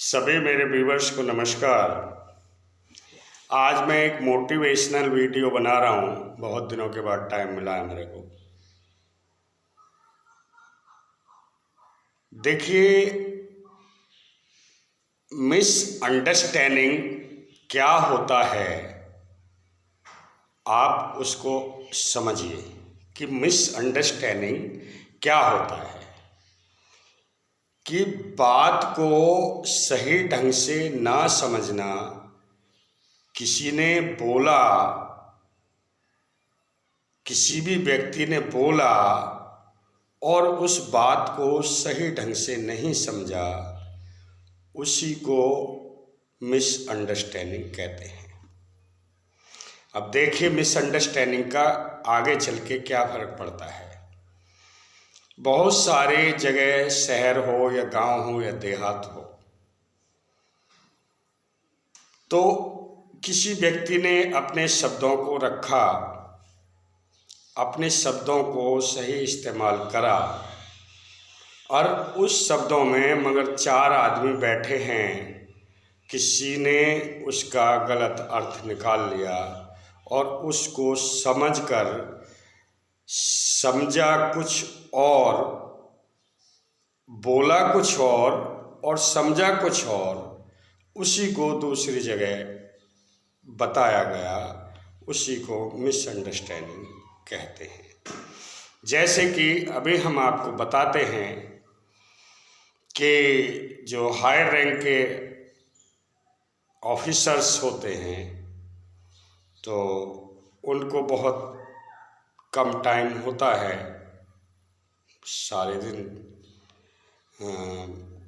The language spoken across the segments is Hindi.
सभी मेरे व्यूवर्स को नमस्कार। आज मैं एक मोटिवेशनल वीडियो बना रहा हूँ। बहुत दिनों के बाद टाइम मिला है मेरे को। देखिए, मिसअंडरस्टैंडिंग क्या होता है, आप उसको समझिए कि मिसअंडरस्टैंडिंग क्या होता है। कि बात को सही ढंग से ना समझना, किसी ने बोला, किसी भी व्यक्ति ने बोला और उस बात को सही ढंग से नहीं समझा, उसी को मिसअंडरस्टैंडिंग कहते हैं। अब देखिए, मिसअंडरस्टैंडिंग का आगे चल के क्या फर्क पड़ता है। बहुत सारे जगह, शहर हो या गांव हो या देहात हो, तो किसी व्यक्ति ने अपने शब्दों को रखा, अपने शब्दों को सही इस्तेमाल करा और उस शब्दों में मगर चार आदमी बैठे हैं, किसी ने उसका गलत अर्थ निकाल लिया और उसको समझकर समझा कुछ और, बोला कुछ और समझा कुछ और, उसी को दूसरी जगह बताया गया, उसी को मिसअंडरस्टैंडिंग कहते हैं। जैसे कि अभी हम आपको बताते हैं कि जो हायर रैंक के ऑफिसर्स होते हैं, तो उनको बहुत कम टाइम होता है, सारे दिन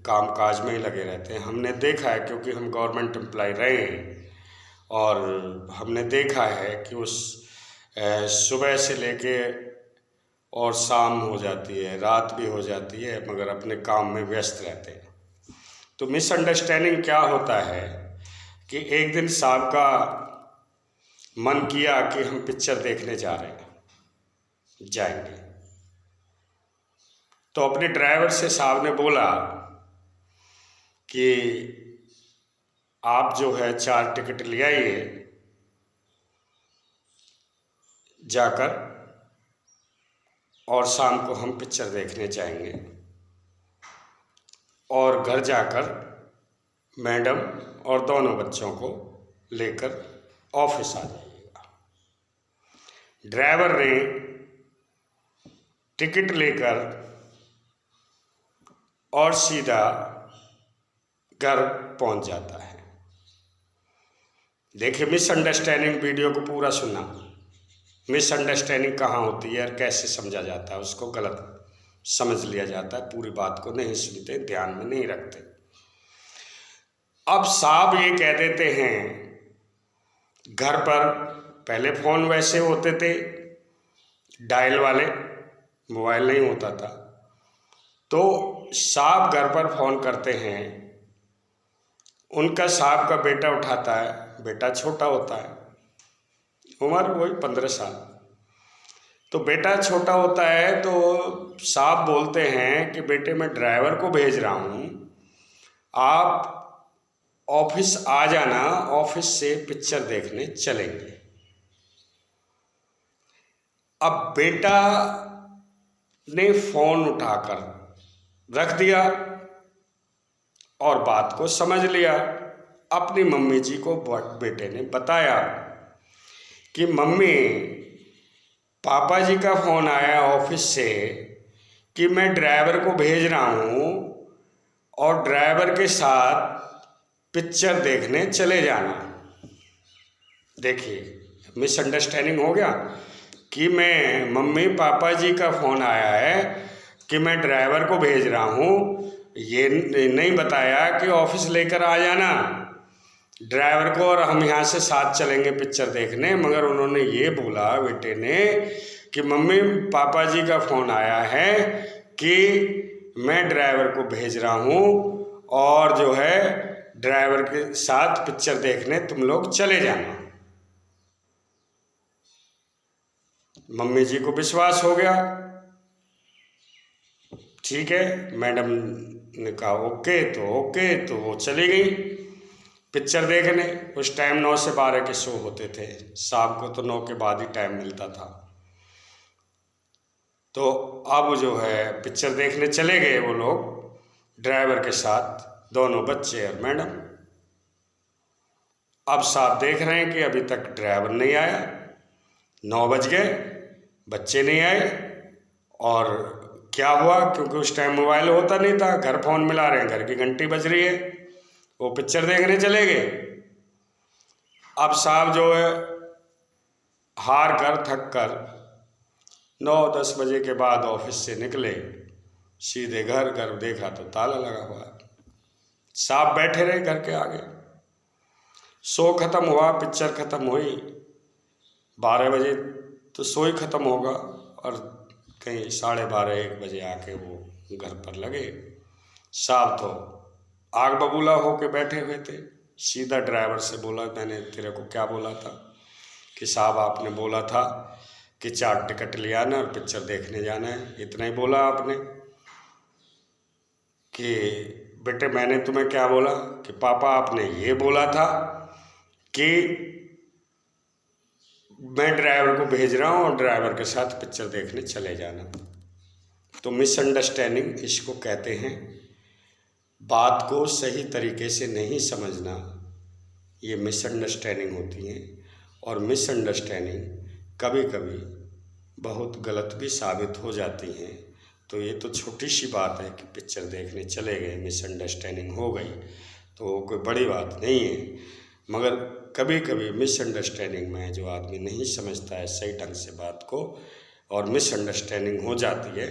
काम काज में ही लगे रहते हैं। हमने देखा है, क्योंकि हम गवर्नमेंट एम्प्लॉय रहे हैं और हमने देखा है कि उस सुबह से लेके और शाम हो जाती है, रात भी हो जाती है, मगर अपने काम में व्यस्त रहते हैं। तो मिसअंडरस्टैंडिंग क्या होता है कि एक दिन साहब का मन किया कि हम पिक्चर देखने जा रहे हैं, जाएंगे। तो अपने ड्राइवर से साहब ने बोला कि आप जो है 4 टिकट ले आइए, जाकर, और शाम को हम पिक्चर देखने जाएंगे। और घर जाकर मैडम और दोनों बच्चों को लेकर ऑफिस आ जाइएगा। ड्राइवर ने टिकट लेकर और सीधा घर पहुंच जाता है। देखिए, मिसअंडरस्टैंडिंग वीडियो को पूरा सुनना। मिसअंडरस्टैंडिंग कहाँ होती है और कैसे समझा जाता है, उसको गलत समझ लिया जाता है, पूरी बात को नहीं सुनते, ध्यान में नहीं रखते। अब साहब ये कह देते हैं, घर पर पहले फ़ोन वैसे होते थे डायल वाले, मोबाइल नहीं होता था, तो साहब घर पर फ़ोन करते हैं, उनका साहब का बेटा उठाता है, बेटा छोटा होता है, उम्र वही 15 साल। तो बेटा छोटा होता है, तो साहब बोलते हैं कि बेटे, मैं ड्राइवर को भेज रहा हूँ, आप ऑफिस आ जाना, ऑफिस से पिक्चर देखने चलेंगे। अब बेटा ने फ़ोन उठाकर रख दिया और बात को समझ लिया। अपनी मम्मी जी को बेटे ने बताया कि मम्मी, पापा जी का फ़ोन आया ऑफिस से कि मैं ड्राइवर को भेज रहा हूँ और ड्राइवर के साथ पिक्चर देखने चले जाना। देखिए, मिसअंडरस्टैंडिंग हो गया कि मैं, मम्मी पापा जी का फ़ोन आया है कि मैं ड्राइवर को भेज रहा हूँ, ये नहीं बताया कि ऑफिस लेकर आ जाना ड्राइवर को और हम यहाँ से साथ चलेंगे पिक्चर देखने। मगर उन्होंने ये बोला बेटे ने कि मम्मी पापा जी का फ़ोन आया है कि मैं ड्राइवर को भेज रहा हूँ और जो है ड्राइवर के साथ पिक्चर देखने तुम लोग चले जाना। मम्मी जी को विश्वास हो गया, ठीक है, मैडम ने कहा ओके, तो वो चली गई पिक्चर देखने। उस टाइम 9 से 12 के शो होते थे, शाम को तो 9 के बाद ही टाइम मिलता था। तो अब जो है पिक्चर देखने चले गए वो लोग ड्राइवर के साथ, दोनों बच्चे और मैडम। अब साहब देख रहे हैं कि अभी तक ड्राइवर नहीं आया, 9 बज गए, बच्चे नहीं आए। और क्या हुआ, क्योंकि उस टाइम मोबाइल होता नहीं था, घर फ़ोन मिला रहे हैं, घर की घंटी बज रही है, वो पिक्चर देखने चले गए। अब साहब जो है हार कर थक कर 9-10 बजे के बाद ऑफिस से निकले, सीधे घर देखा तो ताला लगा हुआ है। साहब बैठे रहे घर के आगे। शो ख़त्म हुआ, पिक्चर ख़त्म हुई, 12 बजे तो शो ही ख़त्म होगा, और कहीं 12:30-1 बजे आके वो घर पर लगे। साहब तो आग बबूला होके बैठे हुए थे। सीधा ड्राइवर से बोला, मैंने तेरे को क्या बोला था कि साहब आपने बोला था कि 4 टिकट ले आना और पिक्चर देखने जाना है, इतना ही बोला आपने। कि बेटे मैंने तुम्हें क्या बोला कि पापा आपने ये बोला था कि मैं ड्राइवर को भेज रहा हूँ और ड्राइवर के साथ पिक्चर देखने चले जाना। तो मिसअंडरस्टैंडिंग इसको कहते हैं। बात को सही तरीके से नहीं समझना, ये मिसअंडरस्टैंडिंग होती है। और मिसअंडरस्टैंडिंग कभी कभी बहुत गलत भी साबित हो जाती हैं। तो ये तो छोटी सी बात है कि पिक्चर देखने चले गए, मिसअंडरस्टैंडिंग हो गई, तो कोई बड़ी बात नहीं है। मगर कभी कभी मिसअंडरस्टैंडिंग में जो आदमी नहीं समझता है सही ढंग से बात को, और मिसअंडरस्टैंडिंग हो जाती है,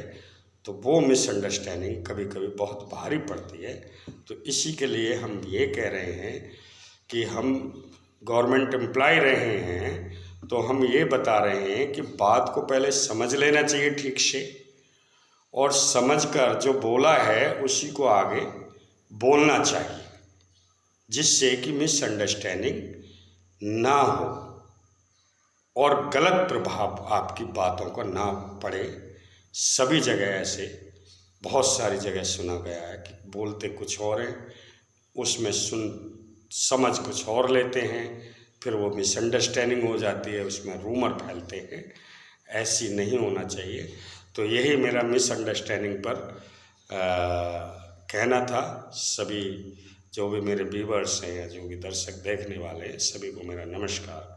तो वो मिसअंडरस्टैंडिंग कभी कभी बहुत भारी पड़ती है। तो इसी के लिए हम ये कह रहे हैं कि हम गवर्नमेंट एम्प्लॉय रहे हैं, तो हम ये बता रहे हैं कि बात को पहले समझ लेना चाहिए ठीक से, और समझकर जो बोला है उसी को आगे बोलना चाहिए, जिससे कि मिसअंडरस्टैंडिंग ना हो और गलत प्रभाव आपकी बातों को ना पड़े। सभी जगह ऐसे बहुत सारी जगह सुना गया है कि बोलते कुछ और हैं, उसमें समझ कुछ और लेते हैं, फिर वो मिसअंडरस्टैंडिंग हो जाती है, उसमें रूमर फैलते हैं। ऐसी नहीं होना चाहिए। तो यही मेरा मिसअंडरस्टैंडिंग पर कहना था। सभी जो भी मेरे व्यूअर्स हैं या जो भी दर्शक देखने वाले हैं, सभी को मेरा नमस्कार।